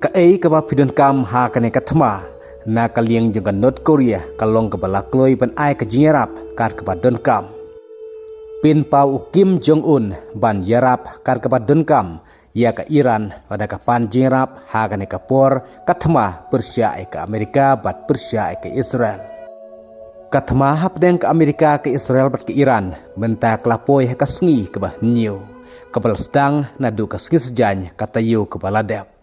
Kaai kaba pidon kam ha kane katma na kaliang jengkan North Korea kalong kebala kloi ban ai ke jingerap kar keba don kam. Pin pau Kim Jong Un ban yarap kar keba don kam ya ke Iran pada kapan jingerap ha kane kapor katma Persia ke Amerika bat Persia ke Israel. Katma hapdeng ke Amerika ke Israel bat ke Iran menta kelapoi ke sengi keba new kebal sedang nadu ke sengi sejany kata yu kebala dep.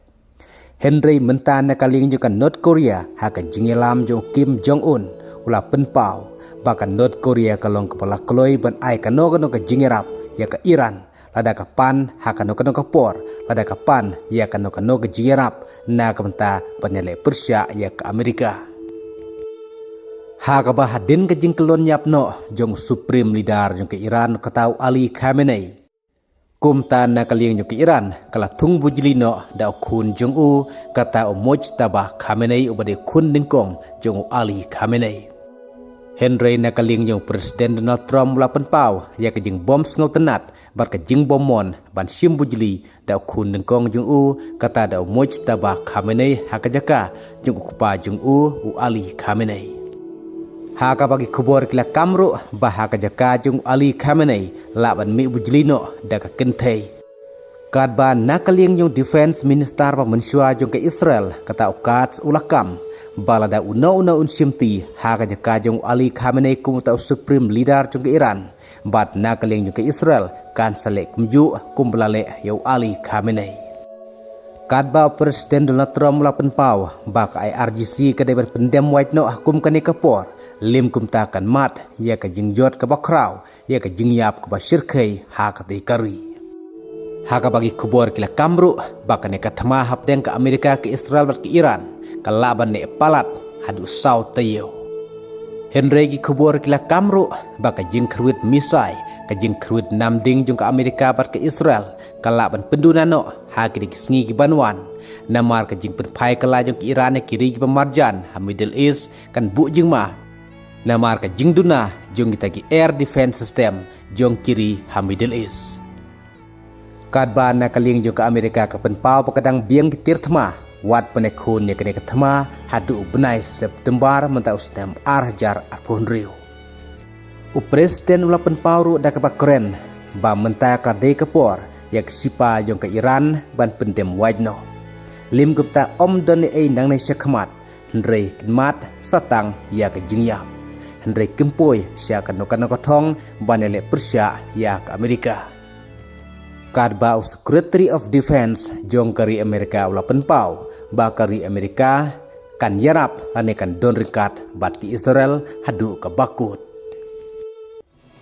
Henry mentan nakaling juga North Korea haka jingelam jong Kim Jong Un ula penpau bahkan North Korea kalong kepala kloi ban ai kano ke jingerap ya ke Iran lada kapan haka no ke por lada kapan ya kano ke jingerap na kementa penyele Persia ya ke Amerika. Haka bahadin ke jingkelon yapno jong Supreme Leader jong ke Iran ketau Ali Khamenei. Kumtan na kaliang yung ke Iran kala tung bujilino da Kun Jong U kata Mojtaba Khamenei ubade kun ningkong jong Ali Khamenei. Henry na kaliang yung Presiden Donald Trump mula penpau ya ke jing bom sengau tenat bar ke jing bom mon ban sim bujili da kun ningkong Jong U kata da Mojtaba Khamenei hakajaka jong ukupa Jong U Ali Khamenei. Haka bagi kubur kila kamru bahaka jaka jung Ali Khamenei laban mi bujlino daga kentei. Kadba nakaliang yung Defense Minister pamensua jung ke Israel kata ukats ulakam balada una unsimti haka jaka jung Ali Khamenei kumuta Supreme Leader jung ke Iran bat nakaliang jung ke Israel kan salek kumju kumblale yau Ali Khamenei. Kadba Presiden Donald Trump lapan pau baka IRGC kadai berpendam white no hukum kani kapor lim kumtakan mat ya ke jingjot ke bakraw ya ke jingyap ke basyirkai ha ke kari. Haka bagi kubur kila kamru baka ne katma hapdeng ke Amerika ke Israel bat ke Iran ke laban ne palat hadu saw tayo. Henry gi kubur kila kamru baka jing kerwit misai ke jing kerwit namding jung ke Amerika bat ke Israel ke laban pendunano ha ke disengi ki banwan namar ke jing penpai ke lajung ke Iran ne kiri ki pemarjan ha Middle East kan bu jing ma namar ke jingduna jong kita ki air defense system jong kiri ha Middle East. Kadba na kaling jong ke Amerika ke penpau pakadang biang ki tirtma wat penekun ne kene ketma hadu benai September menta ustem arjar apun riu. U presiden ula penpau ru da ke bakren ba menta kadai kepor ya ke sipa jong ke Iran ban pendem wajno. Lim gupta om doni ei nang ne syakmat ndrei kmat satang ya ke jingyap. Henry Kempoi siya kano kotong banele Persia ya ke Amerika. Kadba Secretary of Defense jong kari Amerika ula penpau ba kari Amerika kan yarap lanekan don rikat bat ki Israel hadu ke bakut.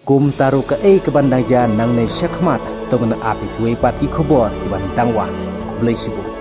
Kum taru ke ke bandang jan nang ne syakmat tong na api tuwe pat ki khobor ki bandang wan kublai sibu.